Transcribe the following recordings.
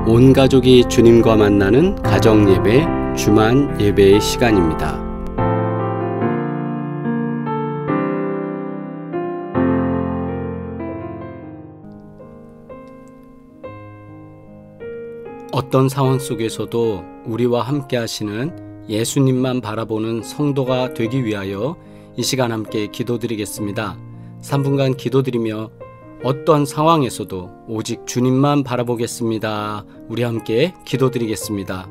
온 가족이 주님과 만나는 가정 예배, 주만 예배의 시간입니다. 어떤 상황 속에서도 우리와 함께 하시는 예수님만 바라보는 성도가 되기 위하여 이 시간 함께 기도드리겠습니다. 3분간 기도드리며 어떤 상황에서도 오직 주님만 바라보겠습니다. 우리 함께 기도드리겠습니다.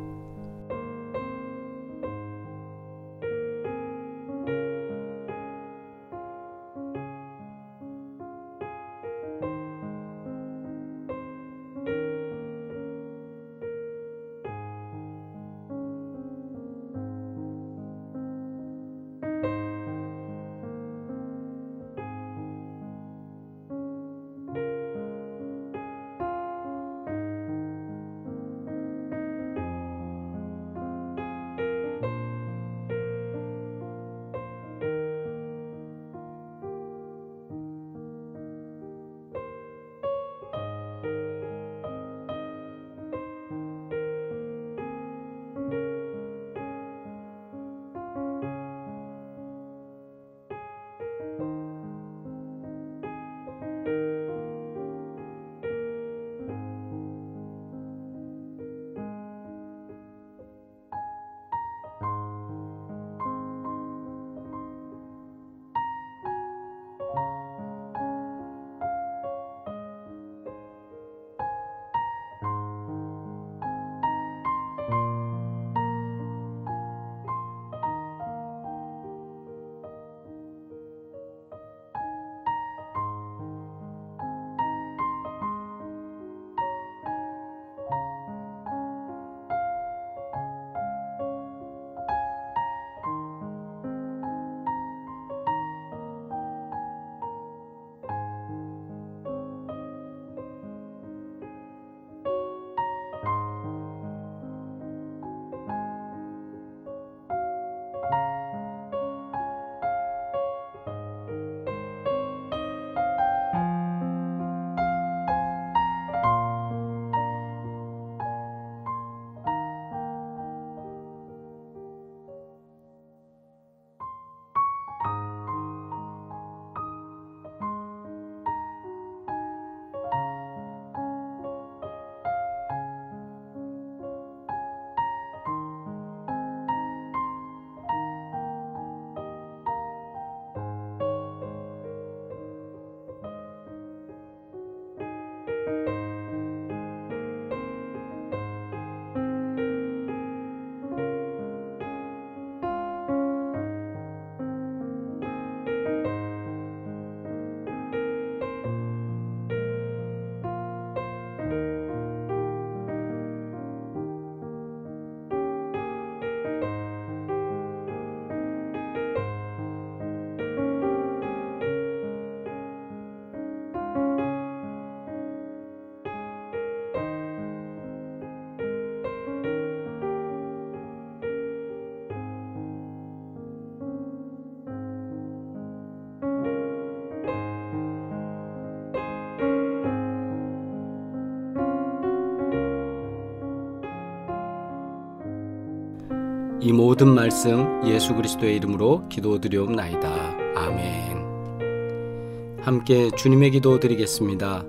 이 모든 말씀 예수 그리스도의 이름으로 기도드리옵나이다. 아멘. 함께 주님의 기도 드리겠습니다.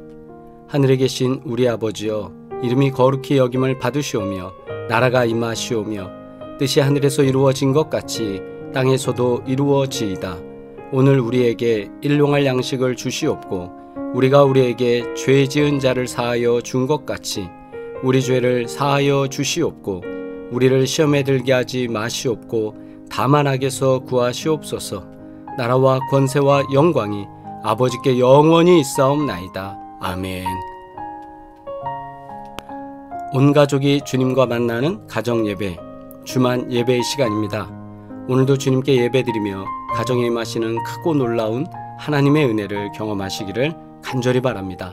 하늘에 계신 우리 아버지여, 이름이 거룩히 여김을 받으시오며 나라가 임하시오며 뜻이 하늘에서 이루어진 것 같이 땅에서도 이루어지이다. 오늘 우리에게 일용할 양식을 주시옵고 우리가 우리에게 죄 지은 자를 사하여 준 것 같이 우리 죄를 사하여 주시옵고 우리를 시험에 들게 하지 마시옵고 다만 악에서 구하시옵소서. 나라와 권세와 영광이 아버지께 영원히 있사옵나이다. 아멘. 온 가족이 주님과 만나는 가정 예배, 주만 예배의 시간입니다. 오늘도 주님께 예배드리며 가정에 임하시는 크고 놀라운 하나님의 은혜를 경험하시기를 간절히 바랍니다.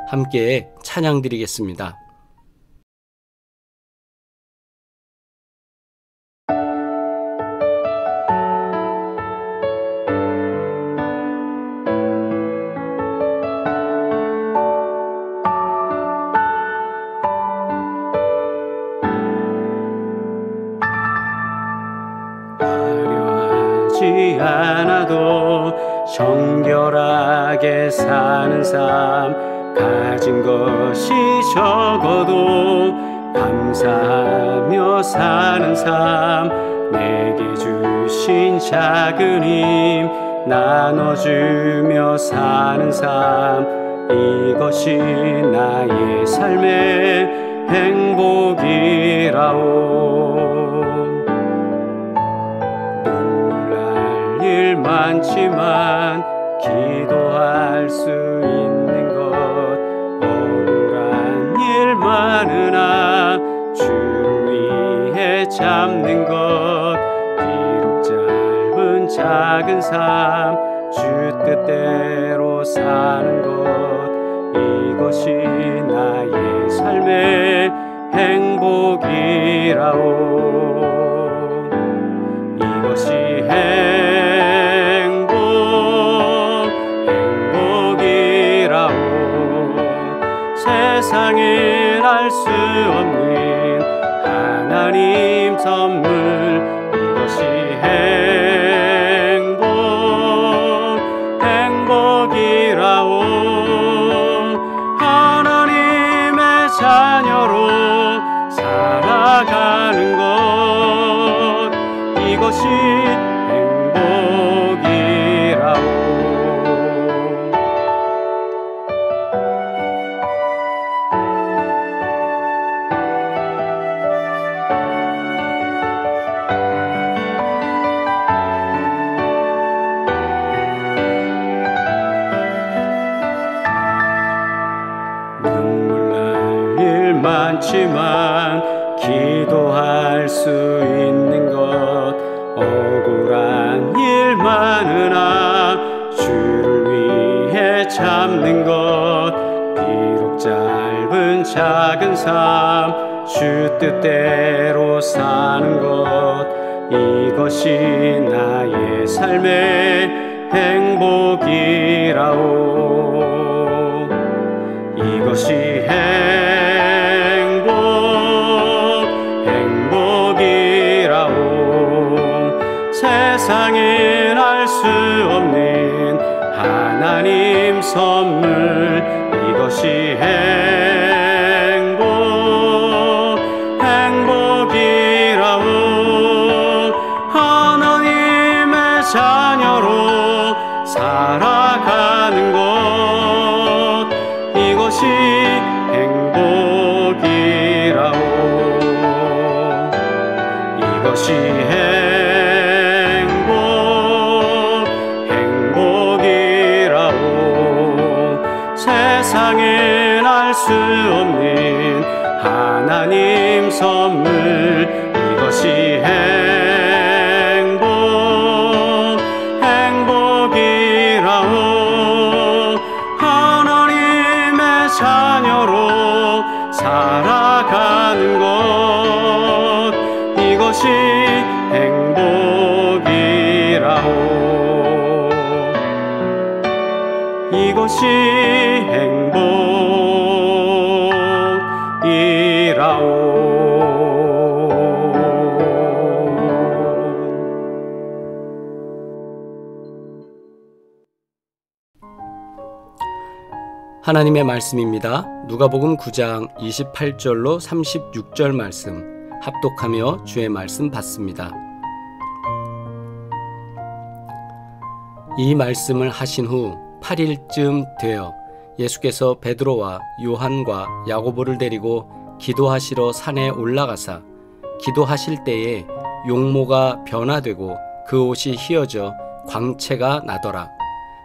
함께 찬양 드리겠습니다. 잃지 않아도 정결하게 사는 삶, 가진 것이 적어도 감사하며 사는 삶, 내게 주신 작은 힘 나눠주며 사는 삶, 이것이 나의 삶의 행복이라오. 눈물 날 일 많지만 기도할 수 있는 것, 억울한 일 많으나 주를 위해 잡는 것, 비록 짧은 작은 삶 주 뜻대로 사는 것, 이것이 나의 삶의 행복이라오. 이것이 행복이라오. 세상에 알 수 없는 하나님 선물, 이것이 행복이라오. 하나님의 자녀로 살아가는 것, 이것이 행복이라오. 눈물 날 일 많지만 기도할 수 있는 것, 억울한 일 많으나 주를 위해 참는 것, 비록 짧은 작은 삶 주 뜻대로 사는 것, 이것이 나의 삶의 행복이라오. 이것이 행복이라오. 세상엔 알 수 없는 하나님 선물, 이것이 행복이라오. 하나님의 자녀로 살아가는 것, 이것이 행복이라오. 이것이 행복이라오. 세상엔 알 수 없는 하나님 선물, 이것이 행복이라오. 하나님의 자녀로 살아가는 것, 이것이 행복이라오. 이것이 행복이라오. 하나님의 말씀입니다. 누가복음 9장 28절로 36절 말씀 합독하며 주의 말씀 받습니다. 이 말씀을 하신 후 8일쯤 되어 예수께서 베드로와 요한과 야고보를 데리고 기도하시러 산에 올라가사 기도하실 때에 용모가 변화되고 그 옷이 휘어져 광채가 나더라.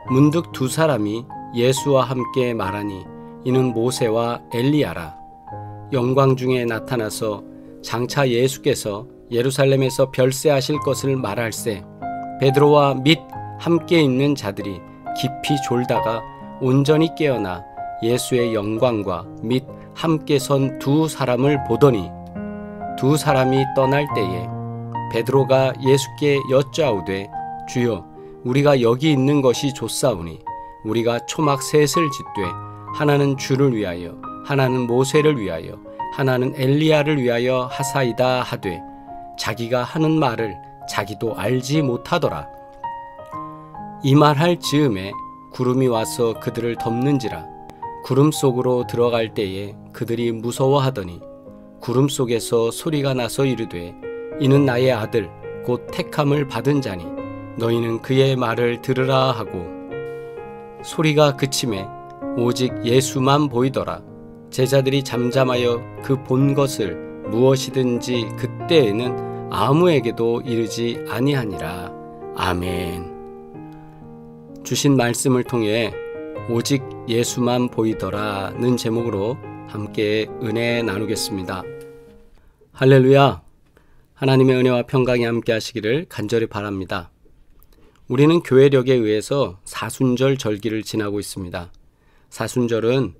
문득 두 사람이 예수와 함께 말하니 이는 모세와 엘리야라. 영광 중에 나타나서 장차 예수께서 예루살렘에서 별세하실 것을 말할세 베드로와 및 함께 있는 자들이 깊이 졸다가 온전히 깨어나 예수의 영광과 및 함께 선 두 사람을 보더니 두 사람이 떠날 때에 베드로가 예수께 여짜오되 주여 우리가 여기 있는 것이 좋사오니 우리가 초막 셋을 짓되 하나는 주를 위하여 하나는 모세를 위하여 하나는 엘리야를 위하여 하사이다 하되 자기가 하는 말을 자기도 알지 못하더라. 이 말할 즈음에 구름이 와서 그들을 덮는지라. 구름 속으로 들어갈 때에 그들이 무서워하더니 구름 속에서 소리가 나서 이르되 이는 나의 아들 곧 택함을 받은 자니 너희는 그의 말을 들으라 하고 소리가 그침에 오직 예수만 보이더라. 제자들이 잠잠하여 그 본 것을 무엇이든지 그때에는 아무에게도 이르지 아니하니라. 아멘. 주신 말씀을 통해 오직 예수만 보이더라는 제목으로 함께 은혜 나누겠습니다. 할렐루야. 하나님의 은혜와 평강이 함께 하시기를 간절히 바랍니다. 우리는 교회력에 의해서 사순절 절기를 지나고 있습니다. 사순절은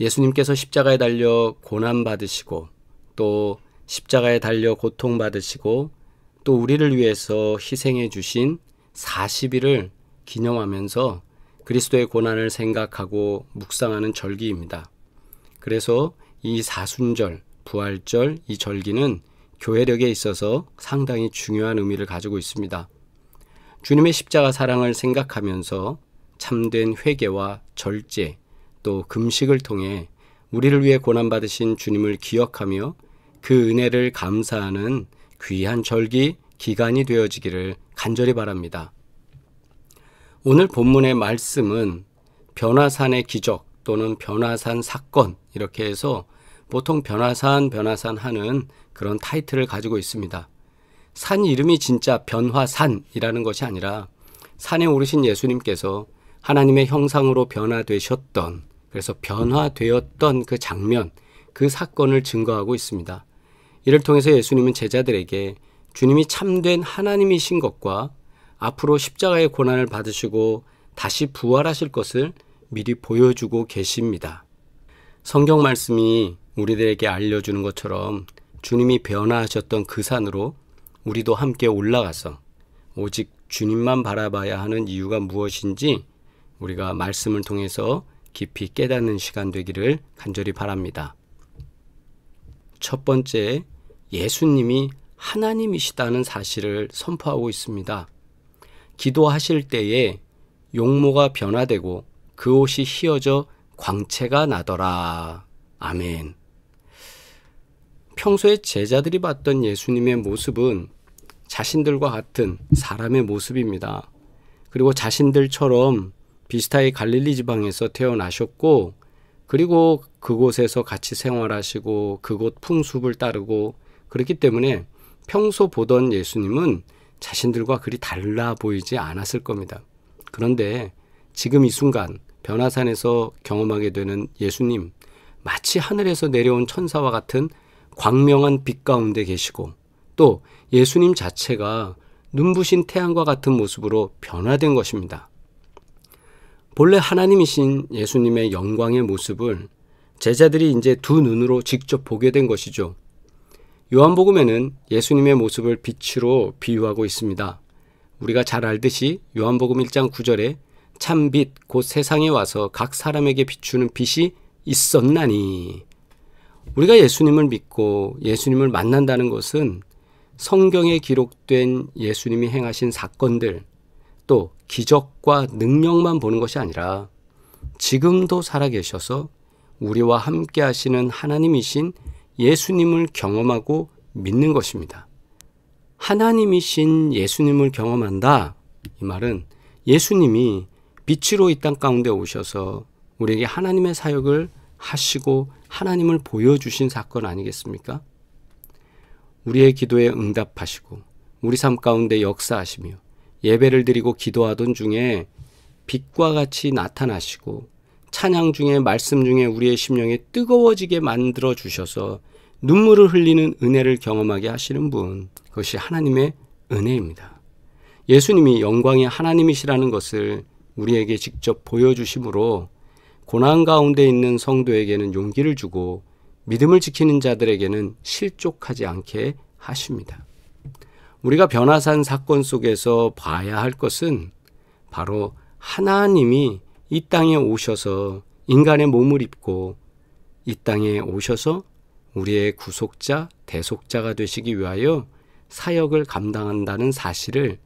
예수님께서 십자가에 달려 고난받으시고 또 십자가에 달려 고통받으시고 또 우리를 위해서 희생해 주신 40일을 기념하면서 그리스도의 고난을 생각하고 묵상하는 절기입니다. 그래서 이 사순절, 부활절, 이 절기는 교회력에 있어서 상당히 중요한 의미를 가지고 있습니다. 주님의 십자가 사랑을 생각하면서 참된 회개와 절제, 또 금식을 통해 우리를 위해 고난받으신 주님을 기억하며 그 은혜를 감사하는 귀한 절기 기간이 되어지기를 간절히 바랍니다. 오늘 본문의 말씀은 변화산의 기적 또는 변화산 사건 이렇게 해서 보통 변화산 하는 그런 타이틀을 가지고 있습니다. 산 이름이 진짜 변화산이라는 것이 아니라 산에 오르신 예수님께서 하나님의 형상으로 변화되셨던, 그래서 변화되었던 그 장면, 그 사건을 증거하고 있습니다. 이를 통해서 예수님은 제자들에게 주님이 참된 하나님이신 것과 앞으로 십자가의 고난을 받으시고 다시 부활하실 것을 미리 보여주고 계십니다. 성경 말씀이 우리들에게 알려주는 것처럼 주님이 변화하셨던 그 산으로 우리도 함께 올라가서 오직 주님만 바라봐야 하는 이유가 무엇인지 우리가 말씀을 통해서 깊이 깨닫는 시간 되기를 간절히 바랍니다. 첫 번째, 예수님이 하나님이시다는 사실을 선포하고 있습니다. 기도하실 때에 용모가 변화되고 그 옷이 휘어져 광채가 나더라. 아멘. 평소에 제자들이 봤던 예수님의 모습은 자신들과 같은 사람의 모습입니다. 그리고 자신들처럼 비슷하게 갈릴리 지방에서 태어나셨고 그리고 그곳에서 같이 생활하시고 그곳 풍습을 따르고 그렇기 때문에 평소 보던 예수님은 자신들과 그리 달라 보이지 않았을 겁니다. 그런데 지금 이 순간 변화산에서 경험하게 되는 예수님, 마치 하늘에서 내려온 천사와 같은 광명한 빛 가운데 계시고 또 예수님 자체가 눈부신 태양과 같은 모습으로 변화된 것입니다. 본래 하나님이신 예수님의 영광의 모습을 제자들이 이제 두 눈으로 직접 보게 된 것이죠. 요한복음에는 예수님의 모습을 빛으로 비유하고 있습니다. 우리가 잘 알듯이 요한복음 1장 9절에 참 빛 곧 세상에 와서 각 사람에게 비추는 빛이 있었나니. 우리가 예수님을 믿고 예수님을 만난다는 것은 성경에 기록된 예수님이 행하신 사건들 또 기적과 능력만 보는 것이 아니라 지금도 살아계셔서 우리와 함께 하시는 하나님이신 예수님을 경험하고 믿는 것입니다. 하나님이신 예수님을 경험한다. 이 말은 예수님이 빛으로 이 땅 가운데 오셔서 우리에게 하나님의 사역을 하시고 하나님을 보여주신 사건 아니겠습니까? 우리의 기도에 응답하시고 우리 삶 가운데 역사하시며 예배를 드리고 기도하던 중에 빛과 같이 나타나시고 찬양 중에 말씀 중에 우리의 심령이 뜨거워지게 만들어 주셔서 눈물을 흘리는 은혜를 경험하게 하시는 분, 그것이 하나님의 은혜입니다. 예수님이 영광의 하나님이시라는 것을 우리에게 직접 보여주심으로 고난 가운데 있는 성도에게는 용기를 주고 믿음을 지키는 자들에게는 실족하지 않게 하십니다. 우리가 변화산 사건 속에서 봐야 할 것은 바로 하나님이 이 땅에 오셔서 인간의 몸을 입고 이 땅에 오셔서 우리의 구속자, 대속자가 되시기 위하여 사역을 감당한다는 사실을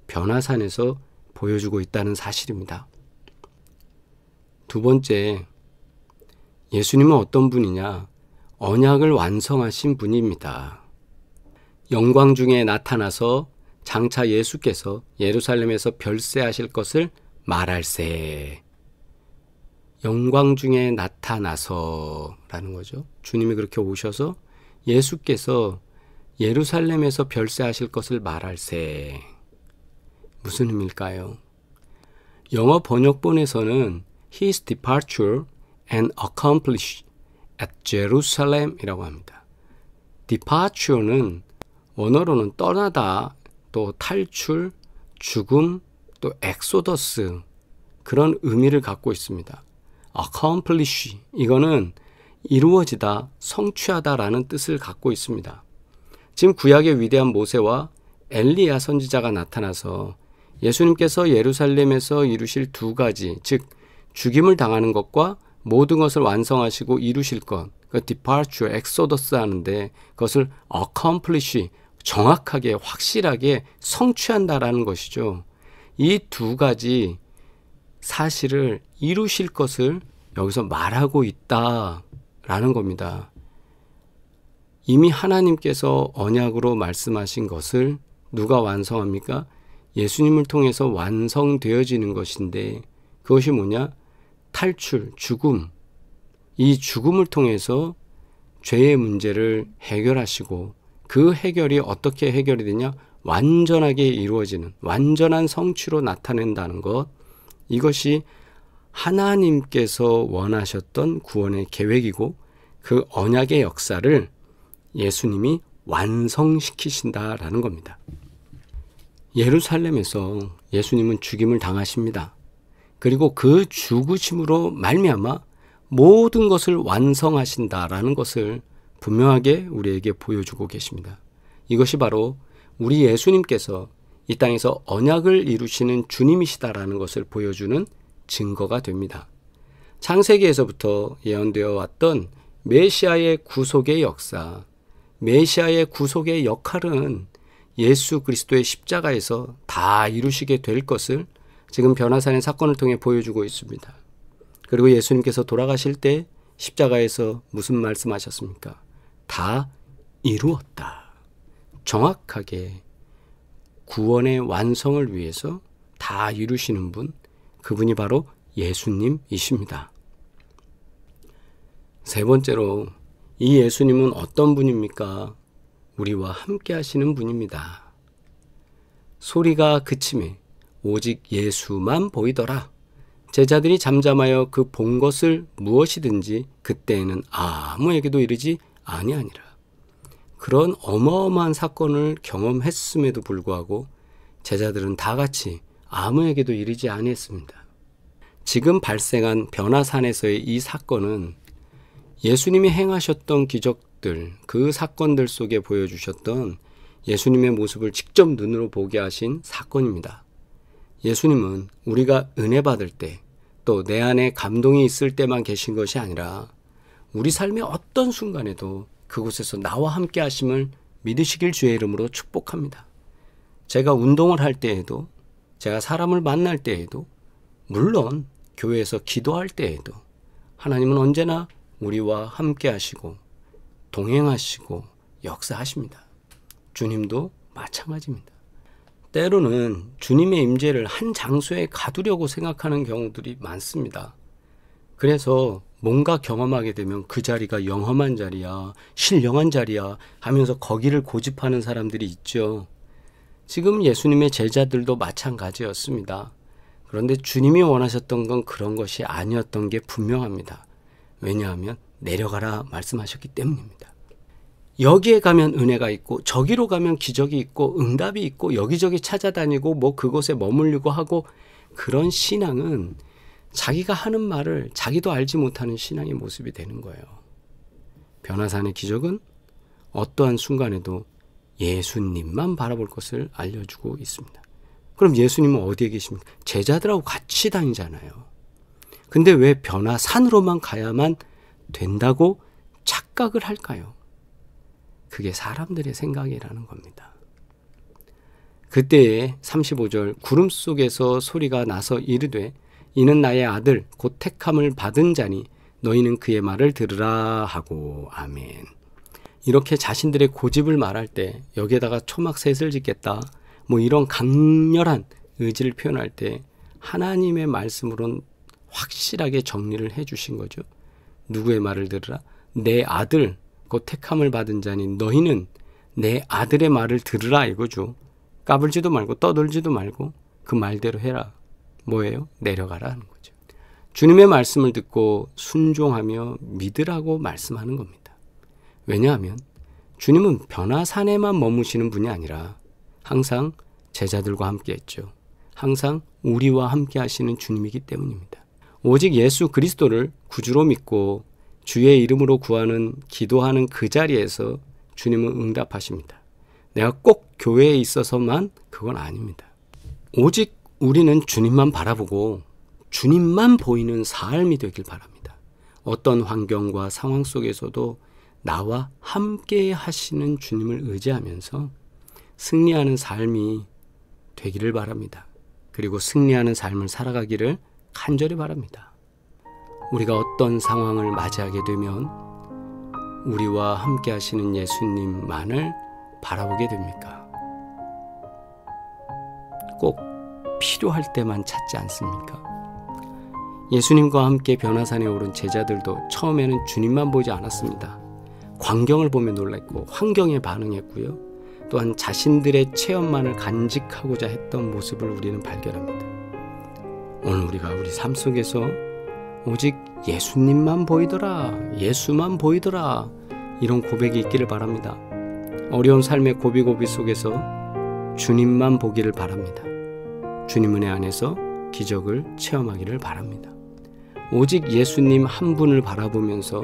변화산에서 보여주고 있다는 사실입니다. 두 번째, 예수님은 어떤 분이냐? 언약을 완성하신 분입니다. 영광 중에 나타나서 장차 예수께서 예루살렘에서 별세하실 것을 말할세. 영광 중에 나타나서라는 거죠. 주님이 그렇게 오셔서 예수께서 예루살렘에서 별세하실 것을 말할세. 무슨 의미일까요? 영어 번역본에서는 His departure and accomplish at Jerusalem 이라고 합니다. departure는 원어로는 떠나다, 또 탈출, 죽음, 또 엑소더스 그런 의미를 갖고 있습니다. accomplish 이거는 이루어지다, 성취하다라는 뜻을 갖고 있습니다. 지금 구약의 위대한 모세와 엘리야 선지자가 나타나서 예수님께서 예루살렘에서 이루실 두 가지, 즉 죽임을 당하는 것과 모든 것을 완성하시고 이루실 것, 그 departure, exodus 하는데 그것을 accomplish, 정확하게 확실하게 성취한다라는 것이죠. 이 두 가지 사실을 이루실 것을 여기서 말하고 있다라는 겁니다. 이미 하나님께서 언약으로 말씀하신 것을 누가 완성합니까? 예수님을 통해서 완성되어지는 것인데 그것이 뭐냐? 탈출, 죽음. 이 죽음을 통해서 죄의 문제를 해결하시고 그 해결이 어떻게 해결이 되냐? 완전하게 이루어지는 완전한 성취로 나타낸다는 것. 이것이 하나님께서 원하셨던 구원의 계획이고 그 언약의 역사를 예수님이 완성시키신다라는 겁니다. 예루살렘에서 예수님은 죽임을 당하십니다. 그리고 그 죽으심으로 말미암아 모든 것을 완성하신다라는 것을 분명하게 우리에게 보여주고 계십니다. 이것이 바로 우리 예수님께서 이 땅에서 언약을 이루시는 주님이시다라는 것을 보여주는 증거가 됩니다. 창세기에서부터 예언되어 왔던 메시아의 구속의 역사, 메시아의 구속의 역할은 예수 그리스도의 십자가에서 다 이루시게 될 것을 지금 변화산의 사건을 통해 보여주고 있습니다. 그리고 예수님께서 돌아가실 때 십자가에서 무슨 말씀하셨습니까? 다 이루었다. 정확하게 구원의 완성을 위해서 다 이루시는 분, 그분이 바로 예수님이십니다. 세 번째로 이 예수님은 어떤 분입니까? 우리와 함께 하시는 분입니다. 소리가 그침에 오직 예수만 보이더라. 제자들이 잠잠하여 그 본 것을 무엇이든지 그때에는 아무에게도 이르지 아니하니라. 그런 어마어마한 사건을 경험했음에도 불구하고 제자들은 다 같이 아무에게도 이르지 아니했습니다. 지금 발생한 변화산에서의 이 사건은 예수님이 행하셨던 기적들, 그 사건들 속에 보여주셨던 예수님의 모습을 직접 눈으로 보게 하신 사건입니다. 예수님은 우리가 은혜 받을 때, 또 내 안에 감동이 있을 때만 계신 것이 아니라 우리 삶의 어떤 순간에도 그곳에서 나와 함께 하심을 믿으시길 주의 이름으로 축복합니다. 제가 운동을 할 때에도, 제가 사람을 만날 때에도, 물론 교회에서 기도할 때에도 하나님은 언제나 우리와 함께 하시고 동행하시고 역사하십니다. 주님도 마찬가지입니다. 때로는 주님의 임재를 한 장소에 가두려고 생각하는 경우들이 많습니다. 그래서 뭔가 경험하게 되면 그 자리가 영험한 자리야, 신령한 자리야 하면서 거기를 고집하는 사람들이 있죠. 지금 예수님의 제자들도 마찬가지였습니다. 그런데 주님이 원하셨던 건 그런 것이 아니었던 게 분명합니다. 왜냐하면 내려가라 말씀하셨기 때문입니다. 여기에 가면 은혜가 있고 저기로 가면 기적이 있고 응답이 있고 여기저기 찾아다니고 뭐 그곳에 머물려고 하고, 그런 신앙은 자기가 하는 말을 자기도 알지 못하는 신앙의 모습이 되는 거예요. 변화산의 기적은 어떠한 순간에도 예수님만 바라볼 것을 알려주고 있습니다. 그럼 예수님은 어디에 계십니까? 제자들하고 같이 다니잖아요. 근데 왜 변화산으로만 가야만 된다고 착각을 할까요? 그게 사람들의 생각이라는 겁니다. 그때에 35절 구름 속에서 소리가 나서 이르되 이는 나의 아들 곧 택함을 받은 자니 너희는 그의 말을 들으라 하고. 아멘. 이렇게 자신들의 고집을 말할 때 여기에다가 초막셋을 짓겠다 뭐 이런 강렬한 의지를 표현할 때 하나님의 말씀으로는 확실하게 정리를 해 주신 거죠. 누구의 말을 들으라? 내 아들 곧 택함을 받은 자니 너희는 내 아들의 말을 들으라 이거죠. 까불지도 말고 떠들지도 말고 그 말대로 해라. 뭐예요? 내려가라 하는 거죠. 주님의 말씀을 듣고 순종하며 믿으라고 말씀하는 겁니다. 왜냐하면 주님은 변화산에만 머무시는 분이 아니라 항상 제자들과 함께 했죠. 항상 우리와 함께 하시는 주님이기 때문입니다. 오직 예수 그리스도를 구주로 믿고 주의 이름으로 구하는 기도하는 그 자리에서 주님은 응답하십니다. 내가 꼭 교회에 있어서만 그건 아닙니다. 오직 우리는 주님만 바라보고 주님만 보이는 삶이 되길 바랍니다. 어떤 환경과 상황 속에서도 나와 함께 하시는 주님을 의지하면서 승리하는 삶이 되기를 바랍니다. 그리고 승리하는 삶을 살아가기를 간절히 바랍니다. 우리가 어떤 상황을 맞이하게 되면 우리와 함께 하시는 예수님만을 바라보게 됩니까? 꼭 필요할 때만 찾지 않습니까? 예수님과 함께 변화산에 오른 제자들도 처음에는 주님만 보지 않았습니다. 광경을 보며 놀랐고 환경에 반응했고요. 또한 자신들의 체험만을 간직하고자 했던 모습을 우리는 발견합니다. 오늘 우리가 우리 삶 속에서 오직 예수님만 보이더라, 예수만 보이더라 이런 고백이 있기를 바랍니다. 어려운 삶의 고비고비 속에서 주님만 보기를 바랍니다. 주님 은혜 안에서 기적을 체험하기를 바랍니다. 오직 예수님 한 분을 바라보면서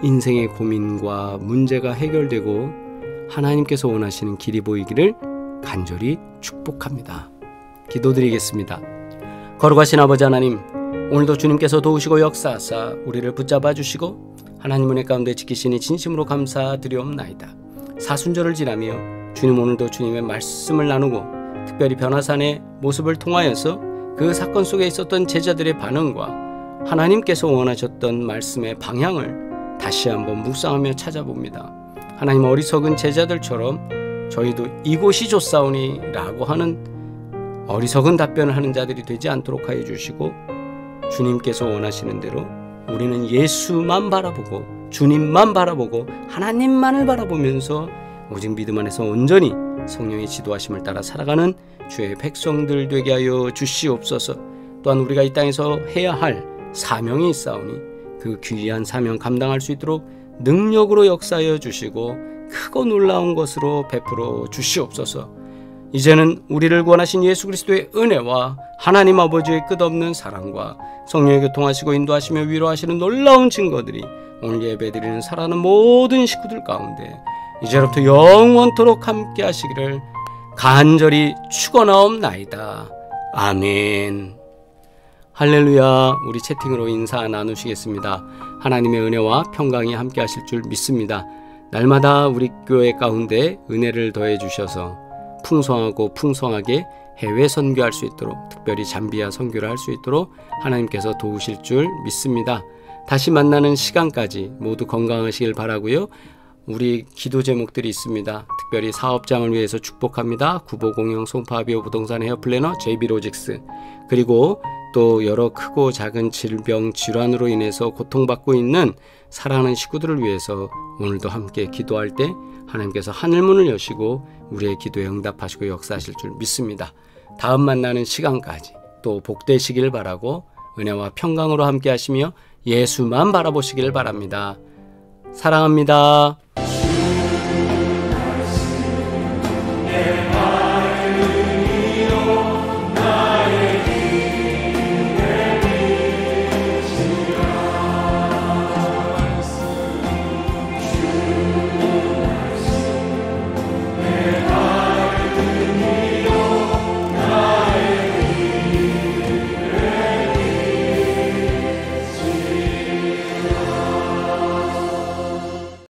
인생의 고민과 문제가 해결되고 하나님께서 원하시는 길이 보이기를 간절히 축복합니다. 기도드리겠습니다. 거룩하신 아버지 하나님, 오늘도 주님께서 도우시고 역사하사 우리를 붙잡아 주시고 하나님 은혜 가운데 지키시니 진심으로 감사드리옵나이다. 사순절을 지나며 주님 오늘도 주님의 말씀을 나누고 특별히 변화산의 모습을 통하여서 그 사건 속에 있었던 제자들의 반응과 하나님께서 원하셨던 말씀의 방향을 다시 한번 묵상하며 찾아봅니다. 하나님, 어리석은 제자들처럼 저희도 이곳이 좋사오니 라고 하는 어리석은 답변을 하는 자들이 되지 않도록 하여 주시고 주님께서 원하시는 대로 우리는 예수만 바라보고 주님만 바라보고 하나님만을 바라보면서 오직 믿음 안에서 온전히 성령의 지도하심을 따라 살아가는 주의 백성들 되게 하여 주시옵소서. 또한 우리가 이 땅에서 해야 할 사명이 있사오니 그 귀한 사명 감당할 수 있도록 능력으로 역사하여 주시고 크고 놀라운 것으로 베풀어 주시옵소서. 이제는 우리를 구원하신 예수 그리스도의 은혜와 하나님 아버지의 끝없는 사랑과 성령의 교통하시고 인도하시며 위로하시는 놀라운 증거들이 오늘 예배드리는 살아가는 모든 식구들 가운데 이제부터 영원토록 함께 하시기를 간절히 축원하옵나이다. 아멘. 할렐루야. 우리 채팅으로 인사 나누시겠습니다. 하나님의 은혜와 평강이 함께 하실 줄 믿습니다. 날마다 우리 교회 가운데 은혜를 더해 주셔서 풍성하고 풍성하게 해외 선교할 수 있도록, 특별히 잠비아 선교를 할 수 있도록 하나님께서 도우실 줄 믿습니다. 다시 만나는 시간까지 모두 건강하시길 바라고요. 우리 기도 제목들이 있습니다. 특별히 사업장을 위해서 축복합니다. 구보공영 송파비오 부동산 헤어플래너 JB로직스, 그리고 또 여러 크고 작은 질병 질환으로 인해서 고통받고 있는 사랑하는 식구들을 위해서 오늘도 함께 기도할 때 하나님께서 하늘문을 여시고 우리의 기도에 응답하시고 역사하실 줄 믿습니다. 다음 만나는 시간까지 또 복되시길 바라고 은혜와 평강으로 함께 하시며 예수만 바라보시길 바랍니다. 사랑합니다.